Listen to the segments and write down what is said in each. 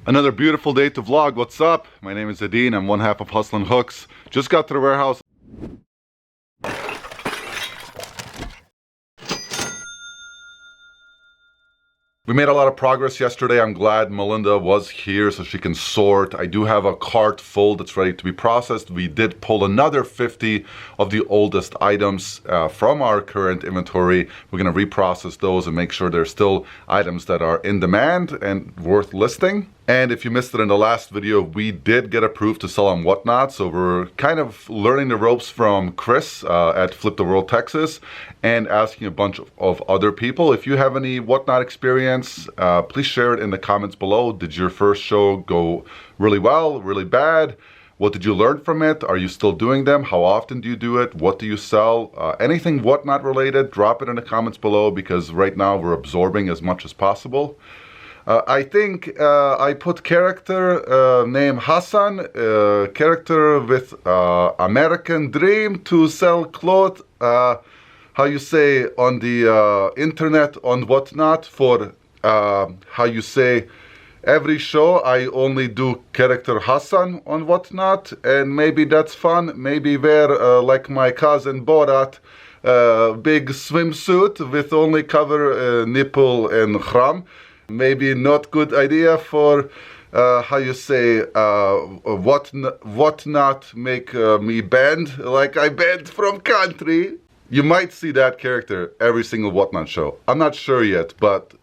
Another beautiful day to vlog. What's up? My name is Adin. I'm one half of Hustlin' Hooks. Just got to the warehouse. We made a lot of progress yesterday. I'm glad Melinda was here so she can sort. I do have a cart full that's ready to be processed. We did pull another 50 of the oldest items from our current inventory. We're going to reprocess those and make sure there's still items that are in demand and worth listing. And if you missed it in the last video, we did get approved to sell on Whatnot. So we're kind of learning the ropes from Chris at Flip the World Texas and asking a bunch of other people. If you have any Whatnot experience, please share it in the comments below. Did your first show go really well, really bad? What did you learn from it? Are you still doing them? How often do you do it? What do you sell? Anything Whatnot related, drop it in the comments below because right now we're absorbing as much as possible. I think I put character name Hassan, character with American dream to sell clothes, how you say, on the internet, on Whatnot, for how you say, every show I only do character Hassan on Whatnot, and maybe that's fun. Maybe wear like my cousin Borat, big swimsuit with only cover nipple and khram. Maybe not good idea for how you say Whatnot make me banned like I banned from country. You might see that character every single Whatnot show. I'm not sure yet, but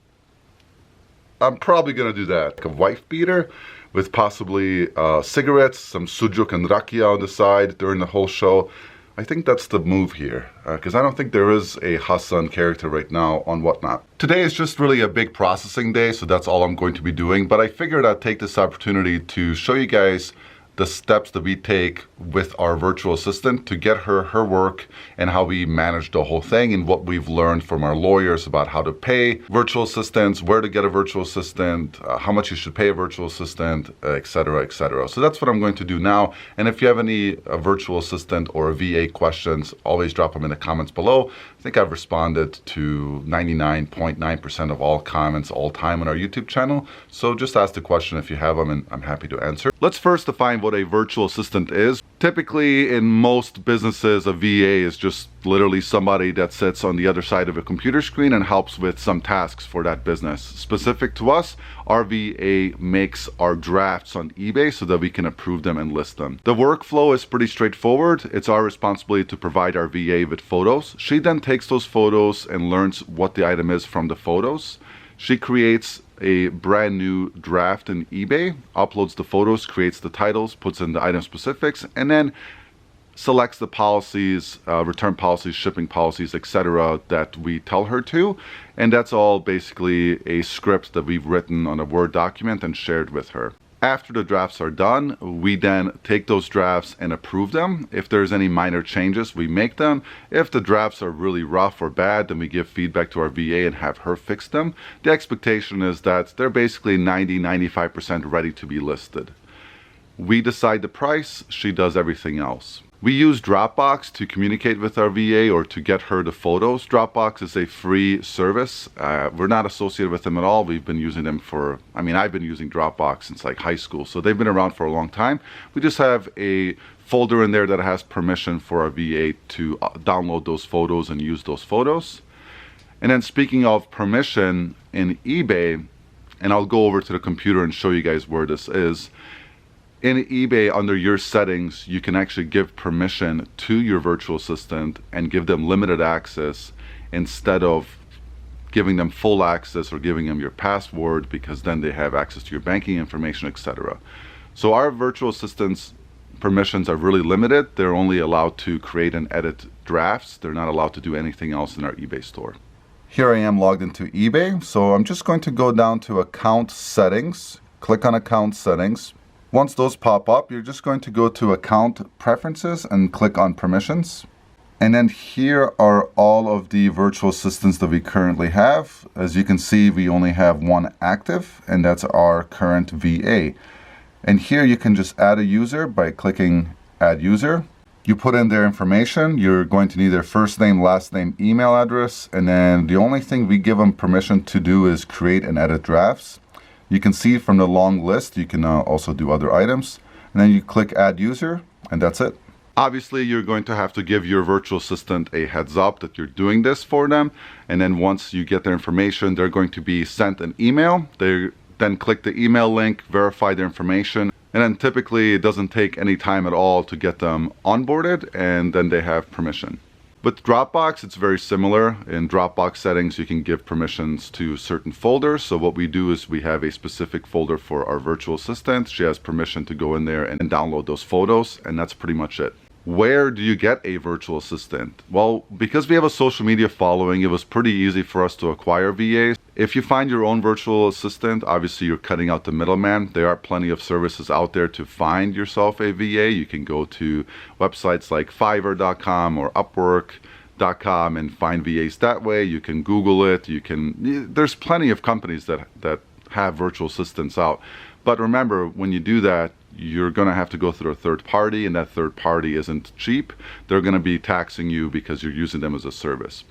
I'm probably gonna do that. Like a wife beater with possibly cigarettes, some sujuk and rakia on the side during the whole show. I think that's the move here, because I don't think there is a Hassan character right now on Whatnot. Today is just really a big processing day, so that's all I'm going to be doing, but I figured I'd take this opportunity to show you guys the steps that we take with our virtual assistant to get her work and how we manage the whole thing and what we've learned from our lawyers about how to pay virtual assistants, where to get a virtual assistant, how much you should pay a virtual assistant, etc., etc. So that's what I'm going to do now. And if you have any virtual assistant or a VA questions, always drop them in the comments below. I think I've responded to 99.9% of all comments all time on our YouTube channel. So just ask the question if you have them and I'm happy to answer. Let's first define what a virtual assistant is. Typically in most businesses, a VA is just literally somebody that sits on the other side of a computer screen and helps with some tasks for that business. Specific to us, our VA makes our drafts on eBay so that we can approve them and list them. The workflow is pretty straightforward. It's our responsibility to provide our VA with photos. She then takes those photos and learns what the item is from the photos. She creates a brand new draft in eBay, uploads the photos, creates the titles, puts in the item specifics, and then selects the policies, return policies, shipping policies, etc. that we tell her to. And that's all basically a script that we've written on a Word document and shared with her. After the drafts are done, we then take those drafts and approve them. If there's any minor changes, we make them. If the drafts are really rough or bad, then we give feedback to our VA and have her fix them. The expectation is that they're basically 90-95% ready to be listed. We decide the price, she does everything else. We use Dropbox to communicate with our VA or to get her the photos. Dropbox is a free service. We're not associated with them at all. We've been using them for, I've been using Dropbox since like high school, so they've been around for a long time. We just have a folder in there that has permission for our VA to download those photos and use those photos. And then speaking of permission in eBay, and I'll go over to the computer and show you guys where this is. In eBay, under your settings, you can actually give permission to your virtual assistant and give them limited access instead of giving them full access or giving them your password, because then they have access to your banking information, etc. So our virtual assistant's permissions are really limited. They're only allowed to create and edit drafts. They're not allowed to do anything else in our eBay store. Here I am logged into eBay. So I'm just going to go down to account settings, click on account settings. Once those pop up, you're just going to go to account preferences and click on permissions. And then here are all of the virtual assistants that we currently have. As you can see, we only have one active, and that's our current VA. And here you can just add a user by clicking add user. You put in their information. You're going to need their first name, last name, email address, and then the only thing we give them permission to do is create and edit drafts. You can see from the long list, you can also do other items. And then you click Add User, and that's it. Obviously, you're going to have to give your virtual assistant a heads up that you're doing this for them. And then once you get their information, they're going to be sent an email. They then click the email link, verify their information. And then typically it doesn't take any time at all to get them onboarded, and then they have permission. With Dropbox, it's very similar. In Dropbox settings, you can give permissions to certain folders. So what we do is we have a specific folder for our virtual assistant. She has permission to go in there and download those photos, and that's pretty much it. Where do you get a virtual assistant? Well, because we have a social media following, it was pretty easy for us to acquire VAs. If you find your own virtual assistant, obviously you're cutting out the middleman. There are plenty of services out there to find yourself a VA. You can go to websites like Fiverr.com or Upwork.com and find VAs that way. You can Google it. There's plenty of companies that have virtual assistants out. But remember, when you do that, you're going to have to go through a third party, and that third party isn't cheap. They're going to be taxing you because you're using them as a service.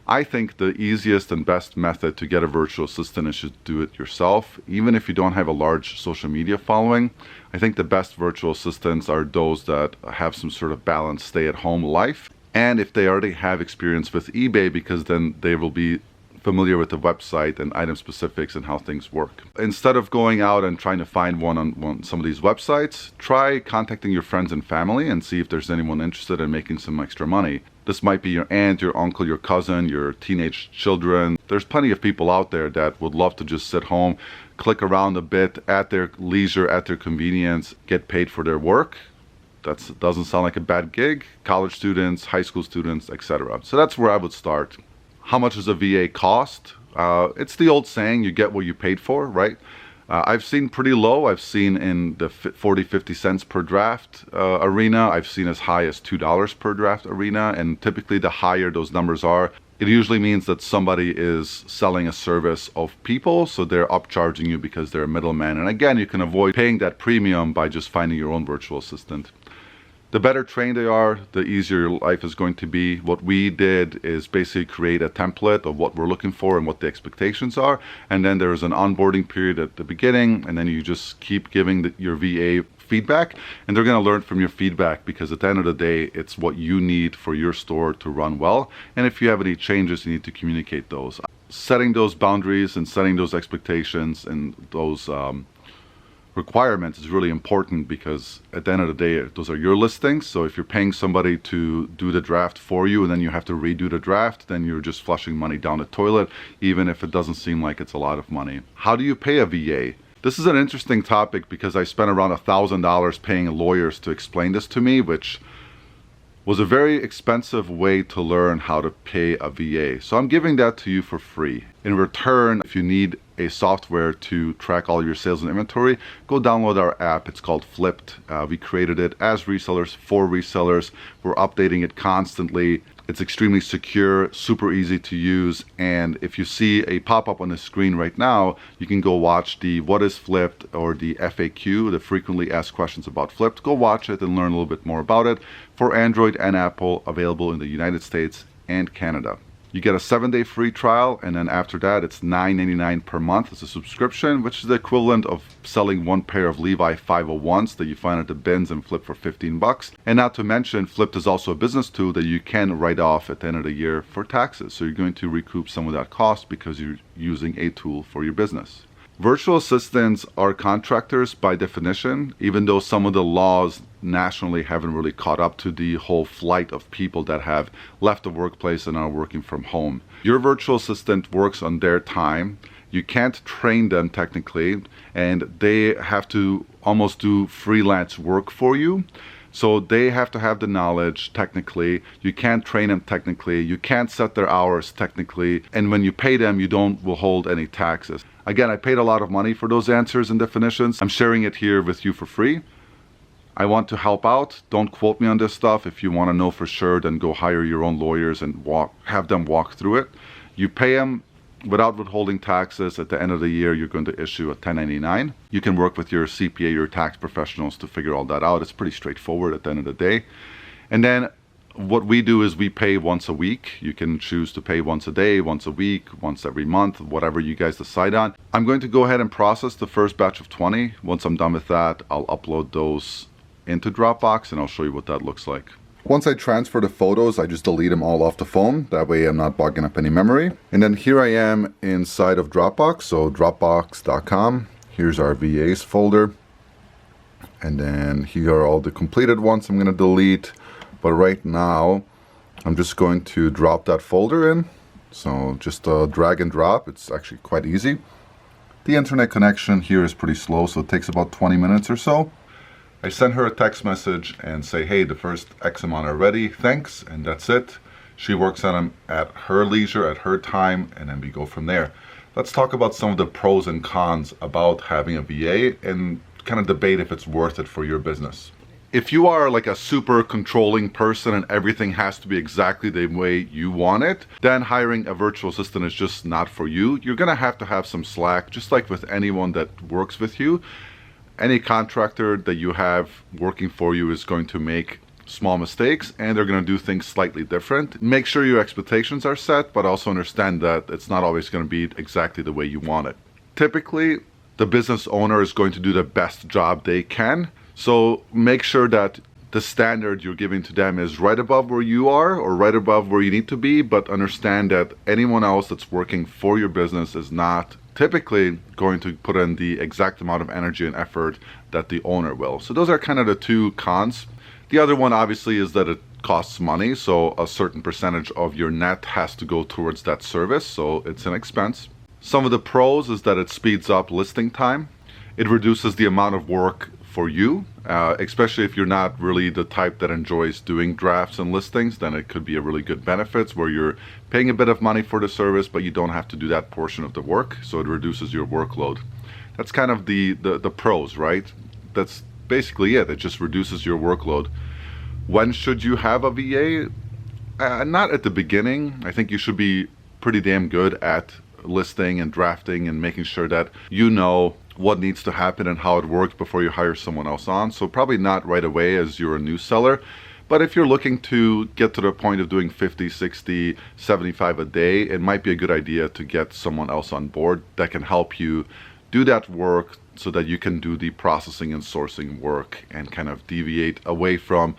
I think the easiest and best method to get a virtual assistant is to do it yourself. Even if you don't have a large social media following, I think the best virtual assistants are those that have some sort of balanced stay-at-home life. And if they already have experience with eBay, because then they will be familiar with the website and item specifics and how things work. Instead of going out and trying to find one on some of these websites, try contacting your friends and family and see if there's anyone interested in making some extra money. This might be your aunt, your uncle, your cousin, your teenage children. There's plenty of people out there that would love to just sit home, click around a bit at their leisure, at their convenience, get paid for their work. That doesn't sound like a bad gig. College students, high school students, etc. So that's where I would start. How much does a VA cost? It's the old saying, you get what you paid for, right? I've seen pretty low. I've seen in the 40, 50 cents per draft arena. I've seen as high as $2 per draft arena. And typically the higher those numbers are, it usually means that somebody is selling a service of people. So they're upcharging you because they're a middleman. And again, you can avoid paying that premium by just finding your own virtual assistant. The better trained they are, the easier your life is going to be. What we did is basically create a template of what we're looking for and what the expectations are. And then there's an onboarding period at the beginning, and then you just keep giving your VA feedback, and they're going to learn from your feedback, because at the end of the day, it's what you need for your store to run well. And if you have any changes, you need to communicate those. Setting those boundaries and setting those expectations and those requirements is really important, because at the end of the day, those are your listings. So if you're paying somebody to do the draft for you and then you have to redo the draft, then you're just flushing money down the toilet, even if it doesn't seem like it's a lot of money. How do you pay a VA? This is an interesting topic, because I spent around $1,000 paying lawyers to explain this to me, which was a very expensive way to learn how to pay a VA. So I'm giving that to you for free. In return, if you need a software to track all your sales and inventory, go download our app. It's called Flipped. We created it as resellers for resellers. We're updating it constantly. It's extremely secure, super easy to use. And if you see a pop-up on the screen right now, you can go watch the What is Flipped, or the FAQ, the frequently asked questions about Flipped. Go watch it and learn a little bit more about it. For Android and Apple, available in the United States and Canada. You get a 7-day free trial, and then after that, it's $9.99 per month as a subscription, which is the equivalent of selling one pair of Levi 501s that you find at the bins and flip for 15 bucks. And not to mention, Flipped is also a business tool that you can write off at the end of the year for taxes. So you're going to recoup some of that cost because you're using a tool for your business. Virtual assistants are contractors by definition, even though some of the laws nationally haven't really caught up to the whole flight of people that have left the workplace and are working from home. Your virtual assistant works on their time. You can't train them technically, and they have to almost do freelance work for you. So they have to have the knowledge technically. You can't train them technically. You can't set their hours technically. And when you pay them, you don't withhold any taxes. Again, I paid a lot of money for those answers and definitions. I'm sharing it here with you for free. I want to help out. Don't quote me on this stuff. If you want to know for sure, then go hire your own lawyers and have them walk through it. You pay them without withholding taxes. At the end of the year, you're going to issue a 1099. You can work with your CPA, your tax professionals, to figure all that out. It's pretty straightforward at the end of the day. And then What we do is we pay once a week. You can choose to pay once a day, once a week, once every month, whatever you guys decide on. I'm going to go ahead and process the first batch of 20. Once I'm done with that, I'll upload those into Dropbox and I'll show you what that looks like. Once I transfer the photos, I just delete them all off the phone. That way I'm not bogging up any memory. And then here I am inside of Dropbox, so dropbox.com. Here's our VAs folder. And then here are all the completed ones I'm going to delete. But right now, I'm just going to drop that folder in. So just drag and drop. It's actually quite easy. The internet connection here is pretty slow, so it takes about 20 minutes or so. I send her a text message and say, hey, the first X amount are ready, thanks, and that's it. She works on them at her leisure, at her time, and then we go from there. Let's talk about some of the pros and cons about having a VA and kind of debate if it's worth it for your business. If you are like a super controlling person and everything has to be exactly the way you want it, then hiring a virtual assistant is just not for you. You're gonna have to have some slack, just like with anyone that works with you. Any contractor that you have working for you is going to make small mistakes and they're going to do things slightly different. Make sure your expectations are set, but also understand that it's not always going to be exactly the way you want it. Typically, the business owner is going to do the best job they can. So make sure that the standard you're giving to them is right above where you are or right above where you need to be, but understand that anyone else that's working for your business is not typically going to put in the exact amount of energy and effort that the owner will. So those are kind of the two cons. The other one obviously is that it costs money, so a certain percentage of your net has to go towards that service, so it's an expense. Some of the pros is that it speeds up listing time. It reduces the amount of work for you, especially if you're not really the type that enjoys doing drafts and listings, then it could be a really good benefit where you're paying a bit of money for the service, but you don't have to do that portion of the work, so it reduces your workload. That's kind of the pros, right? That's basically it. It just reduces your workload. When should you have a VA? Not at the beginning. I think you should be pretty damn good at listing and drafting and making sure that you know what needs to happen and how it works before you hire someone else on. So probably not right away as you're a new seller. But if you're looking to get to the point of doing 50, 60, 75 a day, it might be a good idea to get someone else on board that can help you do that work so that you can do the processing and sourcing work and kind of deviate away from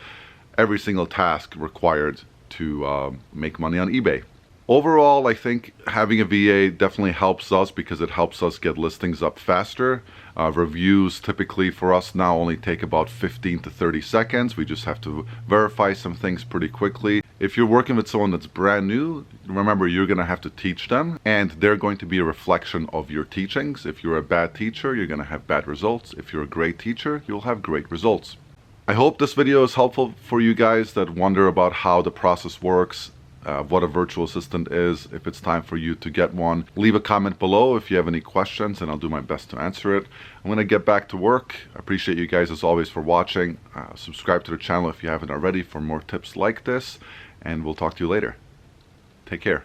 every single task required to make money on eBay. Overall, I think having a VA definitely helps us because it helps us get listings up faster. Reviews typically for us now only take about 15 to 30 seconds. We just have to verify some things pretty quickly. If you're working with someone that's brand new, remember you're going to have to teach them and they're going to be a reflection of your teachings. If you're a bad teacher, you're going to have bad results. If you're a great teacher, you'll have great results. I hope this video is helpful for you guys that wonder about how the process works. What a virtual assistant is, if it's time for you to get one. Leave a comment below if you have any questions and I'll do my best to answer it. I'm going to get back to work. I appreciate you guys as always for watching. Subscribe to the channel if you haven't already for more tips like this, and we'll talk to you later. Take care.